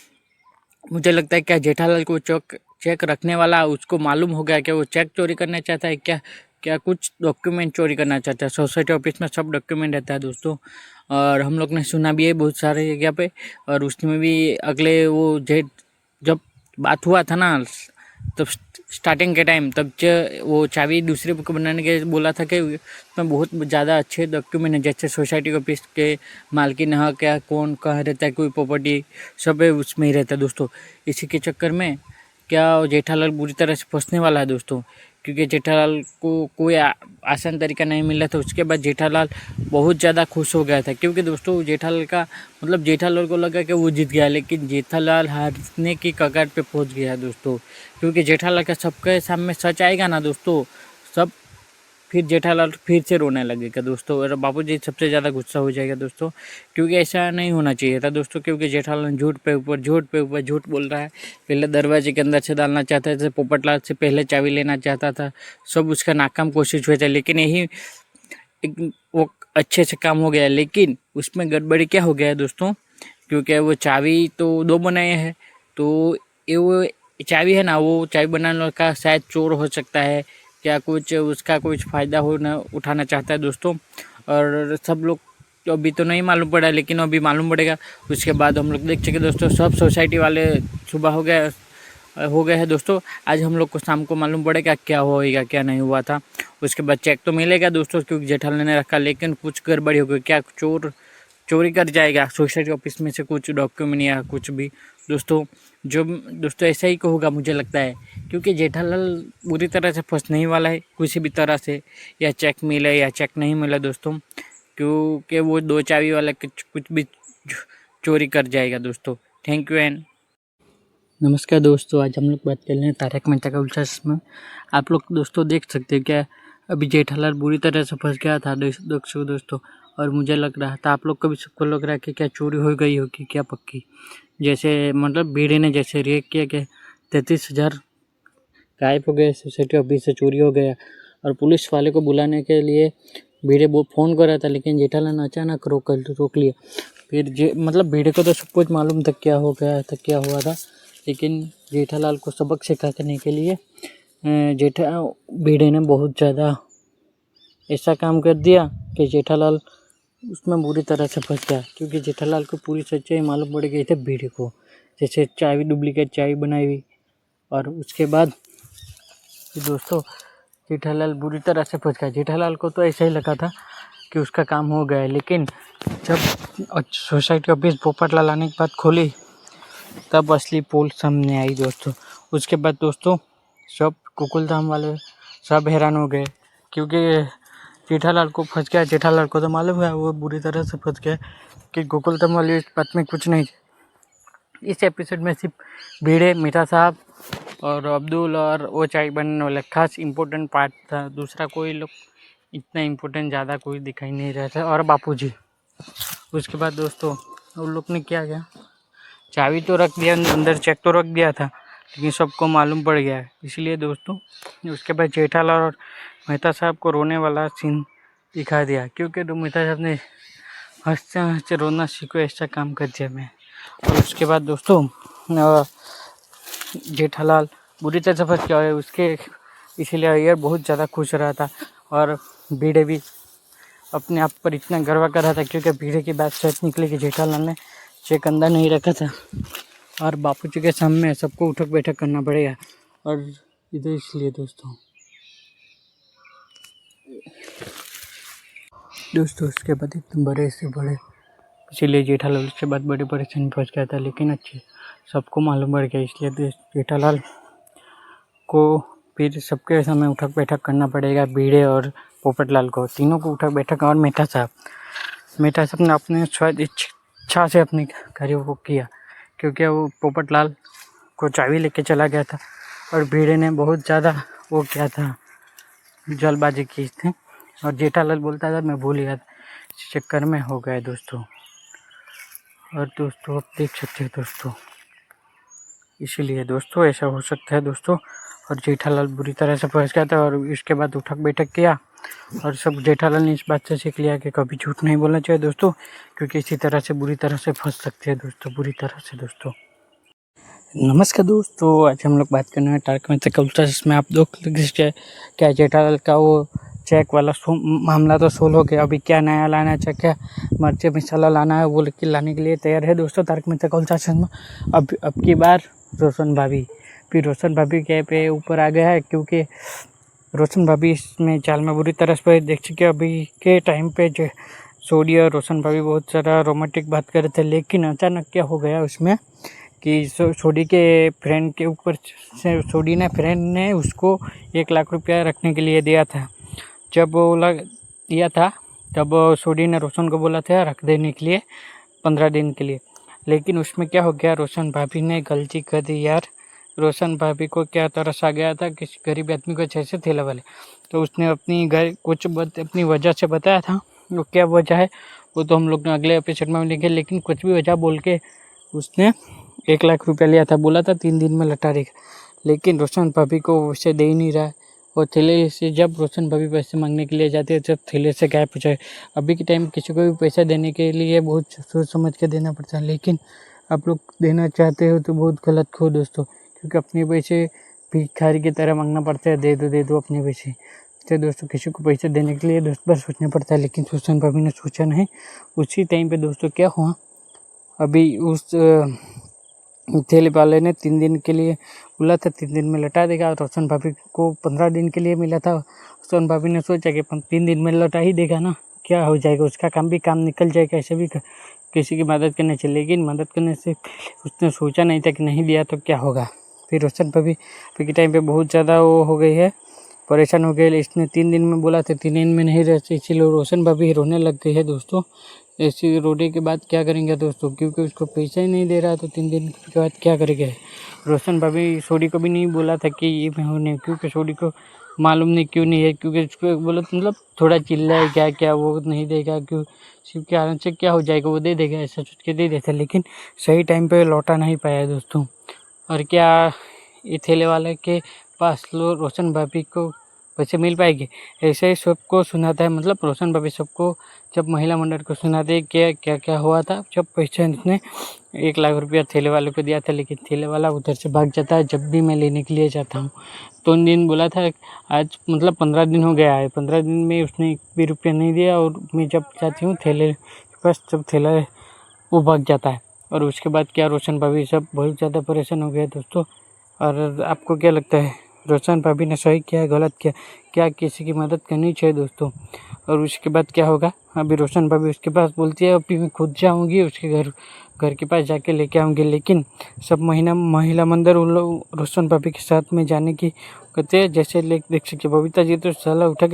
मुझे लगता है क्या जेठालाल को चेक रखने वाला उसको मालूम हो गया कि वो चेक चोरी करना चाहता है, क्या कुछ डॉक्यूमेंट चोरी करना चाहता है। सोसाइटी ऑफिस में सब डॉक्यूमेंट रहता है दोस्तों, और हम लोग ने सुना भी है बहुत सारे जगह पे। और उसमें भी अगले वो जब बात हुआ था ना, तब स्टार्टिंग के टाइम, तब वो चाबी दूसरे को बनाने के बोला था कि उसमें बहुत ज़्यादा अच्छे डॉक्यूमेंट है, जैसे सोसाइटी ऑफिस के मालकिन हक, क्या कौन कहाँ रहता है, कोई प्रॉपर्टी सब है उसमें ही रहता है दोस्तों। इसी के चक्कर में क्या जेठालाल बुरी तरह से फंसने वाला है दोस्तों, क्योंकि जेठालाल को कोई आसान तरीका नहीं मिला था। उसके बाद जेठालाल बहुत ज़्यादा खुश हो गया था, क्योंकि दोस्तों जेठालाल का मतलब जेठालाल को लगा कि वो जीत गया, लेकिन जेठालाल हारने की कगार पे पहुंच गया दोस्तों। क्योंकि जेठालाल का सबके सामने सच आएगा ना दोस्तों, सब फिर जेठालाल फिर से रोने लगेगा दोस्तों, और बापूजी सबसे ज़्यादा गुस्सा हो जाएगा दोस्तों, क्योंकि ऐसा नहीं होना चाहिए था दोस्तों। क्योंकि जेठालाल झूठ पे ऊपर झूठ बोल रहा है। पहले दरवाजे के अंदर से डालना चाहता था, पोपटलाल से पहले चाबी लेना चाहता था, सब उसका नाकाम कोशिश हुई थी, लेकिन यही एक वो अच्छे से काम हो गया। लेकिन उसमें गड़बड़ी क्या हो गया दोस्तों, क्योंकि वो चाबी तो 2 बनाए हैं, तो ये वो चाबी है ना, वो चाबी बनाने का शायद चोर हो सकता है, क्या कुछ उसका कुछ फ़ायदा उठाना चाहता है दोस्तों। और सब लोग तो अभी तो नहीं मालूम पड़ा, लेकिन अभी मालूम पड़ेगा। उसके बाद हम लोग देख चुके दोस्तों, सब सोसाइटी वाले सुबह हो गए हैं दोस्तों। आज हम लोग को शाम को मालूम पड़ेगा क्या होएगा क्या नहीं हुआ था। उसके बाद चेक तो मिलेगा दोस्तों, क्योंकि जेठालाल ने रखा, लेकिन कुछ गड़बड़ी हो गई, क्या चोरी कर जाएगा सोसाइटी ऑफिस में से कुछ डॉक्यूमेंट या कुछ भी दोस्तों। जो दोस्तों ऐसा ही होगा मुझे लगता है, क्योंकि जेठालाल बुरी तरह से फंसने ही वाला है किसी भी तरह से, या चेक मिले या चेक नहीं मिला दोस्तों, क्योंकि वो 2 चाबी वाला कुछ भी चोरी कर जाएगा दोस्तों। थैंक यू एंड नमस्कार दोस्तों, आज हम लोग बात कर रहे हैं तारक मेहता का उल्टा चश्मा। आप लोग दोस्तों देख सकते हैं क्या, अभी जेठालाल बुरी तरह से फंस गया था दोस्तों, और मुझे लग रहा था आप लोग को भी सबको लग रहा है कि क्या चोरी हो गई होगी क्या पक्की, जैसे मतलब भिड़े ने जैसे रिएक्ट किया कि 33,000 गायब हो गए, सोसाइटी ऑफिस से चोरी हो गया, और पुलिस वाले को बुलाने के लिए भिड़े वो फ़ोन कर रहा था, लेकिन जेठालाल ने अचानक रोक लिया। फिर मतलब भिड़े को तो सब कुछ मालूम था क्या हो गया था, क्या हुआ था, लेकिन जेठालाल को सबक सिखाने के लिए भिड़े ने बहुत ज़्यादा ऐसा काम कर दिया कि जेठालाल उसमें बुरी तरह से फंस गया, क्योंकि जेठालाल को पूरी सच्चाई मालूम पड़ गई थी भिड़े को। जैसे चाय डुप्लीकेट चाय बनाई हुई, और उसके बाद दोस्तों जेठालाल बुरी तरह से फंस गया। जेठालाल को तो ऐसा ही लगा था कि उसका काम हो गया है, लेकिन जब सोसाइटी ऑफिस पोपटलाल आने के बाद खोली तब असली पोल सामने आई दोस्तों। उसके बाद दोस्तों सब गोकुलधाम वाले सब हैरान हो गए, क्योंकि जेठालाल को फंस गया। जेठालाल को तो मालूम है वो बुरी तरह से फंस गया कि गोकुलधाम वाली इस बात में कुछ नहीं। इस एपिसोड में सिर्फ भिड़े, मीठा साहब और अब्दुल और वो चाय बनने वाला खास इम्पोर्टेंट पार्ट था। दूसरा कोई लोग इतना इम्पोर्टेंट ज़्यादा कोई दिखाई नहीं रहा था, और बापूजी। उसके बाद दोस्तों उन लोग ने क्या किया, चाबी तो रख दिया अंदर, चेक तो रख दिया था, लेकिन सबको मालूम पड़ गया है। इसलिए दोस्तों उसके बाद जेठालाल और मेहता साहब को रोने वाला सीन दिखा दिया, क्योंकि मेहता साहब ने हंसते हंसते रोना सीखो ऐसा काम कर दिया मैं। और उसके बाद दोस्तों जेठालाल बुरी तरह से फंस गया है उसके, इसीलिए अय्यर बहुत ज़्यादा खुश रहा था, और भिड़े भी अपने आप पर इतना गर्व कर रहा था, क्योंकि भिड़े की बात सच निकली कि जेठालाल ने चेक अंदर नहीं रखा था, और बापूजी के सामने सबको उठक बैठक करना पड़ेगा। और इधर इसलिए दोस्तों उसके बाद एकदम बड़े से बड़े, इसीलिए जेठालाल उसके बाद बड़ी परेशानी फंस गया था, लेकिन अच्छे सबको मालूम पड़ गया। इसलिए जेठालाल को फिर सबके सामने उठक बैठक करना पड़ेगा, भिड़े और पोपटलाल को, तीनों को उठक बैठक। और मेहता साहब ने अपने शायद इच्छा से अपने कार्यों को किया, क्योंकि वो पोपटलाल को चाबी लेके चला गया था, और भिड़े ने बहुत ज़्यादा वो किया था, जल्दबाजी की थी, और जेठालाल बोलता था मैं भूल गया था, इस चक्कर में हो गया दोस्तों। और दोस्तों आप देख सकते हैं दोस्तों, इसीलिए दोस्तों ऐसा हो सकता है दोस्तों। और जेठालाल बुरी तरह से फंस गया था, और इसके बाद उठक बैठक किया, और सब जेठालाल ने इस बात से सीख लिया कि कभी झूठ नहीं बोलना चाहिए दोस्तों, क्योंकि इसी तरह से बुरी तरह से फंस सकते हैं दोस्तों, बुरी तरह से दोस्तों। नमस्कार दोस्तों, आज हम लोग बात करने हैं तारक मेहता का उल्टा चश्मा। आप क्या जेठालाल का वो चेक वाला मामला तो सोल्व हो गया, अभी क्या नया लाना है, क्या मिर्च मसाला लाना है, वो लाने के लिए तैयार है दोस्तों तारक मेहता का उल्टा चश्मा। अब की बार रोशन भाभी के पे ऊपर आ गया है, क्योंकि रोशन भाभी इसमें चाल में बुरी तरह से देख चुके। अभी के टाइम पे जो सोडी और रोशन भाभी बहुत ज़्यादा रोमांटिक बात कर रहे थे, लेकिन अचानक क्या हो गया उसमें कि सोडी के फ्रेंड के ऊपर से सोडी ने फ्रेंड ने उसको 1 लाख रुपया रखने के लिए दिया था। जब वो दिया था तब सोडी ने रोशन को बोला था रख देने के लिए 15 दिन के लिए, लेकिन उसमें क्या हो गया, रोशन भाभी ने गलती कर दी यार। रोशन भाभी को क्या तरस आ गया था किसी गरीब आदमी को जैसे ठेला वाले, तो उसने अपनी वजह से बताया था। वो क्या वजह है वो तो हम लोग ने अगले एपिसोड में लिखे, लेकिन कुछ भी वजह बोल के उसने 1 लाख रुपया लिया था, बोला था 3 दिन में लौटा देगा, लेकिन रोशन भाभी को वैसे दे ही नहीं रहा है। और थैले से जब रोशन भाभी पैसे मांगने के लिए जाते हैं, जब थैले से गायब हो जाए। अभी के टाइम किसी को भी पैसा देने के लिए बहुत सोच समझ के देना पड़ता है, लेकिन आप लोग देना चाहते हो तो बहुत गलत हो दोस्तों, क्योंकि अपने पैसे भिखारी की तरह मांगना पड़ता है, दे दो अपने पैसे। तो दोस्तों किसी को पैसे देने के लिए 10 बार सोचना पड़ता है, लेकिन रोशन भाभी ने सोचा नहीं। उसी टाइम पे दोस्तों क्या हुआ, अभी उस ठेले वाले ने 3 दिन के लिए बोला था, 3 दिन में लौटा देगा। रोशन भाभी को 15 दिन के लिए मिला था। रोशन भाभी ने सोचा कि 3 दिन में लौटा ही देगा ना, क्या हो जाएगा, उसका काम निकल जाएगा, ऐसे भी किसी की मदद करने चाहिए। लेकिन मदद करने से उसने सोचा नहीं था कि नहीं दिया तो क्या होगा। फिर रोशन भाभी के टाइम पे बहुत ज़्यादा वो हो गई है, परेशान हो गए। इसने 3 दिन में बोला था, 3 दिन में नहीं रहते, इसीलिए रोशन भाभी रोने लग गई है दोस्तों। ऐसी रोने के बाद क्या करेंगे दोस्तों, क्योंकि उसको पैसा ही नहीं दे रहा, तो 3 दिन के बाद क्या करेंगे। रोशन भाभी सोडी को भी नहीं बोला था कि ये मैं होने, क्योंकि सोडी को मालूम नहीं क्यों नहीं है, क्योंकि उसको बोला मतलब थोड़ा चिल्ला है क्या वो नहीं देगा, क्यों शिव के आनंद से क्या हो जाएगा, वो दे देगा, ऐसा सोच के दे देता, लेकिन सही टाइम पे लौटा नहीं पाया दोस्तों। और क्या ये ठेले वाले के पास रोशन भाभी को पैसे मिल पाएंगे। ऐसे ही सबको सुनाता है, मतलब रोशन भाभी सबको जब महिला मंडल को सुनाते हैं क्या क्या क्या हुआ था। जब पैसे उसने 1 लाख रुपया ठेले वाले को दिया था, लेकिन ठेले वाला उधर से भाग जाता है जब भी मैं लेने के लिए जाता हूँ। 2 दिन बोला था, आज मतलब 15 दिन हो गया है, 15 दिन में उसने 1 भी रुपया नहीं दिया। और मैं जब जाती हूँ ठेले के पास, जब ठेला वो भाग जाता है। और उसके बाद क्या रोशन भाभी सब बहुत ज़्यादा परेशान हो गए दोस्तों। और आपको क्या लगता है, रोशन भाभी ने सही किया गलत किया? क्या किसी की मदद करनी चाहिए दोस्तों? और उसके बाद क्या होगा? अभी रोशन भाभी उसके पास बोलती है अभी मैं खुद जाऊंगी उसके घर के पास जाके लेके आऊँगी, लेकिन सब महिला मंदिर उन लोग रोशन भाभी के साथ में जाने की कहते हैं। जैसे देख सकते बबीता जी तो साला उठा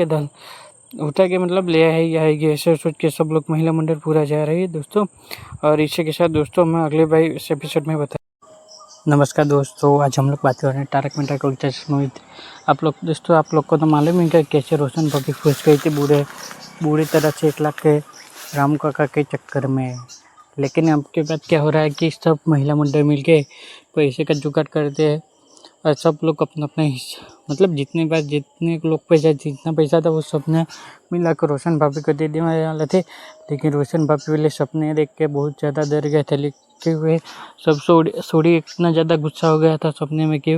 के मतलब ले आएगी ऐसे सोच के सब लोग महिला मंडल पूरा जा रही है दोस्तों। और इसी के साथ दोस्तों मैं अगले भाई इस एपिसोड में बता। नमस्कार दोस्तों, आज हम लोग बात कर रहे हैं तारक मेहता का उल्टा चश्मा में। आप लोग को तो मालूम है कि कैसे रोशन भाभी फंस गई थी बुरी तरह से 1 लाख के राम काका के चक्कर में। लेकिन अब के बाद क्या हो रहा है कि सब महिला मंडल मिलके पैसे का जुगाड़ करते हैं और सब लोग अपना अपना हिस्सा, मतलब जितने लोग जितना पैसा था वो सबने मिला कर रोशन भाभी को दे देने वाले थे। लेकिन रोशन भाभी वाले सपने देख के बहुत ज़्यादा डर गए थे, लिखे हुए सब सोड़ी इतना ज़्यादा गुस्सा हो गया था सपने में कि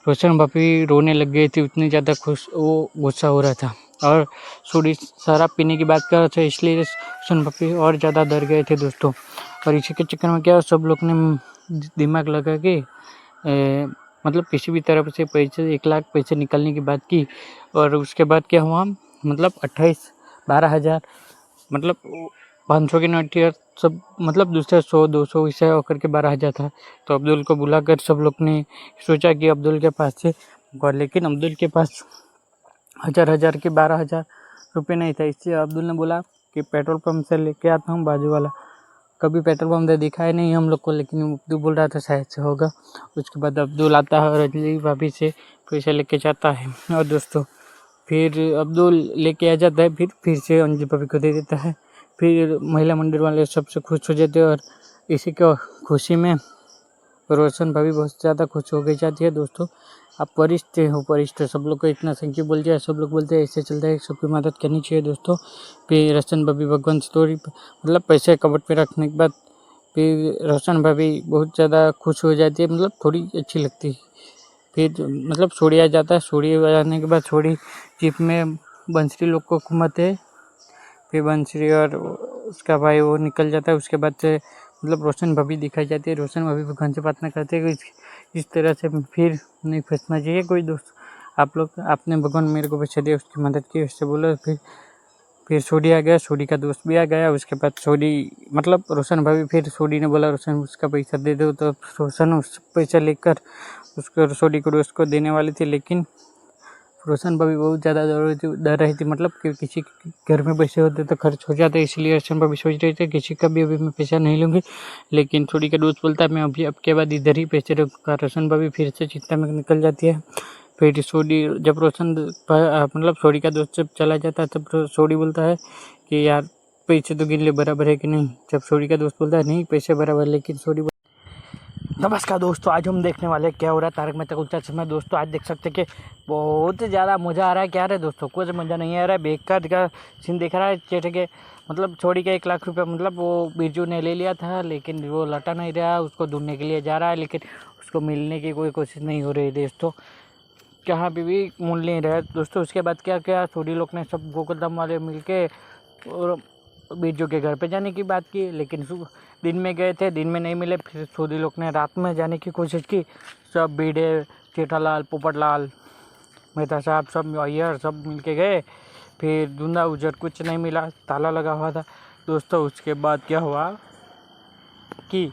रोशन भाभी रोने लग गई थी, उतनी ज़्यादा वो गुस्सा हो रहा था। और सोड़ी शराब पीने की बात कर रहे थे, इसलिए रोशन भाभी और ज़्यादा डर गए थे दोस्तों। और इसी के चक्कर में क्या सब लोग ने दिमाग लगा के मतलब किसी भी तरफ से 1 लाख पैसे निकालने की बात की। और उसके बाद क्या हुआ, मतलब 12,000 मतलब 500 की नोट सब, मतलब दूसरे 100-200 ऐसे होकर के 12,000 था। तो अब्दुल को बुलाकर सब लोग ने सोचा कि अब्दुल के पास से, लेकिन अब्दुल के पास हज़ार के 12,000 रुपये नहीं था। इससे अब्दुल ने बोला कि पेट्रोल पंप से लेके आता हूँ बाजू वाला। कभी पेट्रोल पंप दिखाया नहीं हम लोग को, लेकिन अब्दुल बोल रहा था शायद से होगा। उसके बाद अब्दुल आता है और अंजलि भाभी से पैसे लेके जाता है। और दोस्तों फिर अब्दुल लेके आ जाता है, फिर से अंजलि भाभी को दे देता है। फिर महिला मंदिर वाले सबसे खुश हो जाते हैं। और इसी को खुशी में रोशन भाभी बहुत ज़्यादा खुश हो गई जाती है दोस्तों। आप वरिष्ठ सब लोग को इतना थैंक यू बोल दिया। सब लोग बोलते हैं ऐसे चलता है, सबकी मदद करनी चाहिए दोस्तों। फिर रोशन भाभी भगवान स्टोरी मतलब पैसे कबट पे रखने के बाद फिर रोशन भाभी बहुत ज़्यादा खुश हो जाती है, मतलब थोड़ी अच्छी लगती है। फिर मतलब सोड़ी आ जाता है, सोड़ी आ जाने के बाद सोड़ी जीप में बंसरी लोग को घुमाते। फिर बंसरी और उसका भाई वो निकल जाता है। उसके बाद से मतलब रोशन भाभी दिखाई जाती है। रोशन भाभी भगवान से प्रार्थना करते हैं कि इस तरह से फिर नहीं फंसना चाहिए कोई दोस्त। आपने भगवान मेरे को पैसे दिए, उसकी मदद की, उससे बोलो। फिर सोडी आ गया, सोडी का दोस्त भी आ गया। उसके बाद सोडी मतलब रोशन भाभी, फिर सोडी ने बोला रोशन उसका पैसा दे दो, तो रोशन उस पैसा लेकर उसको सोडी को दोस्त को देने वाली थी। लेकिन रोशन भाभी बहुत ज़्यादा डर रही थी, मतलब कि किसी घर में पैसे होते तो खर्च हो जाते, इसलिए रोशन भाभी सोच रही थी किसी का भी अभी मैं पैसा नहीं लूँगी। लेकिन सोडी का दोस्त बोलता है मैं अभी अब के बाद इधर ही पैसे रखूँगा। रोशन भाभी फिर से चिंता में निकल जाती है। फिर सोडी जब रोशन मतलब सोडी का दोस्त जब चला जाता है तब सोडी बोलता है कि यार पैसे तो गिन ले बराबर है कि नहीं। जब सोडी का दोस्त बोलता है नहीं पैसे बराबर, लेकिन सोडी नमस्कार दोस्तों, आज हम देखने वाले क्या हो रहा है तारक मेहता का उल्टा चश्मा। दोस्तों आज देख सकते हैं कि बहुत ज़्यादा मज़ा आ रहा है। क्या रहा है दोस्तों, कुछ मज़ा नहीं आ रहा है, बेकार का सीन दिख रहा है। जैसे कि मतलब छोड़ी का 1 लाख रुपया मतलब वो बिरजू ने ले लिया था, लेकिन वो लौटा नहीं रहा, उसको ढूंढने के लिए जा रहा है, लेकिन उसको मिलने की कोई कोशिश नहीं हो रही दोस्तों, कहाँ पे भी मूल नहीं रहा दोस्तों। उसके बाद क्या क्या छोड़ी लोग ने सब गोकुलधाम वाले मिल के और बिरजू के घर पे जाने की बात की, लेकिन दिन में गए थे, दिन में नहीं मिले। फिर सोडी लोग ने रात में जाने की कोशिश की। सब बीड़े, जेठालाल, पोपटलाल, मेहता साहब, सब अय्यर सब मिल के गए। फिर धुंधा उजर कुछ नहीं मिला, ताला लगा हुआ था दोस्तों। उसके बाद क्या हुआ कि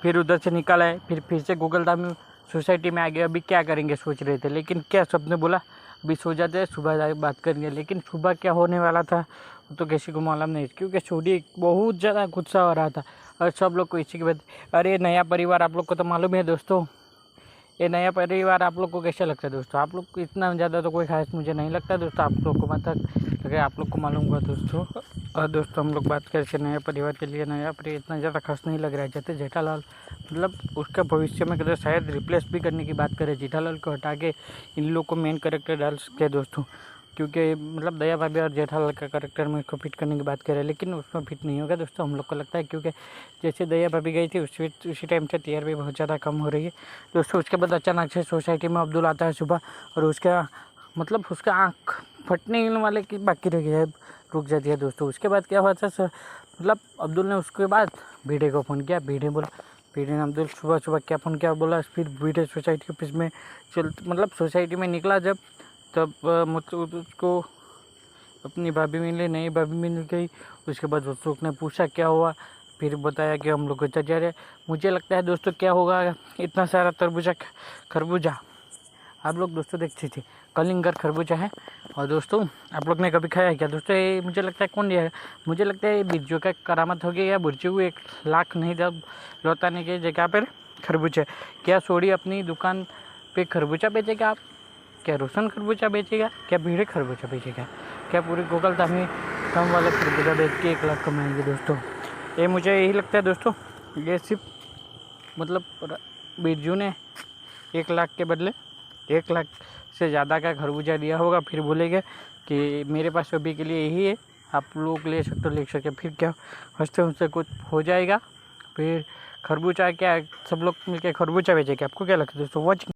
फिर उधर से निकल आए, फिर से गोकुलधाम सोसाइटी में आ गए। अभी क्या करेंगे सोच रहे थे, लेकिन क्या सबने बोला अभी सो जाते हैं, सुबह जाके बात करेंगे। लेकिन सुबह क्या होने वाला था वो तो किसी को मालूम नहीं, क्योंकि छोड़ी बहुत ज़्यादा गुस्सा हो रहा था। और सब लोग को इसी के बाद, अरे नया परिवार आप लोग को तो मालूम है दोस्तों, ये नया परिवार आप लोग को कैसा लगता है दोस्तों? आप लोग को इतना ज़्यादा तो कोई खास मुझे नहीं लगता दोस्तों। आप लोग को मतलब अगर आप लोग को मालूम हुआ दोस्तों, और दोस्तों हम लोग बात करें नया परिवार के लिए। नया परिवार इतना ज़्यादा खास नहीं लग रहा है। जैसे जेठालाल मतलब उसका भविष्य में कदर शायद रिप्लेस भी करने की बात करें, जेठालाल को हटा के इन लोग को मेन कैरेक्टर डाल सकते हैं दोस्तों, क्योंकि मतलब दया भाभी और जेठालाल का कैरेक्टर में उसको फिट करने की बात करें, लेकिन उसमें फिट नहीं होगा दोस्तों हम लोग को लगता है, क्योंकि जैसे दया भाभी गई थी उसी टाइम से टीआर भी बहुत ज़्यादा कम हो रही है दोस्तों। उसके बाद अचानक से सोसाइटी में अब्दुल आता है सुबह, और उसका मतलब उसका आँख फटने वाले की बाकी रह गया है, रुक जाती है दोस्तों। उसके बाद क्या हुआ था मतलब अब्दुल ने उसके बाद भिड़े को फ़ोन किया। भिड़े ने अब्दुल सुबह सुबह क्या फ़ोन किया बोला। फिर भिड़े सोसाइटी ऑफिस में मतलब सोसाइटी में निकला जब, तब मतलब उसको अपनी भाभी मिली, नई भाभी मिल गई। उसके बाद अशोक ने पूछा क्या हुआ, फिर बताया कि हम लोग को जा रहे। मुझे लगता है दोस्तों क्या होगा, इतना सारा खरबूजा आप लोग दोस्तों देखते थे, कलिंगर खरबूजा है। और दोस्तों आप लोग ने कभी खाया है क्या दोस्तों? ये मुझे लगता है कौन दिया है, मुझे लगता है ये बिरजू का करामत हो गया, या बिरजू को 1 लाख नहीं जब लौटाने की जगह पर खरबूजा। क्या सोडी अपनी दुकान पे खरबूजा बेचेगा आप? क्या रोशन खरबूजा बेचेगा? क्या भिड़े खरबूजा बेचेगा? क्या पूरी गोकुलधाम में कम वाले खरबूजा बेच के 1 लाख कमाएंगे दोस्तों? ये मुझे यही लगता है दोस्तों। ये सिर्फ मतलब बिरजू ने 1 लाख के बदले 1 लाख से ज़्यादा का खरबूजा दिया होगा, फिर बोलेंगे कि मेरे पास अभी के लिए यही है, आप लोग ले सकते हो, ले सकते। फिर क्या हंसते हंसते कुछ हो जाएगा, फिर खरबूजा क्या सब लोग मिलकर खरबूजा बेचेंगे। आपको क्या लगता है दोस्तों? वॉचिंग।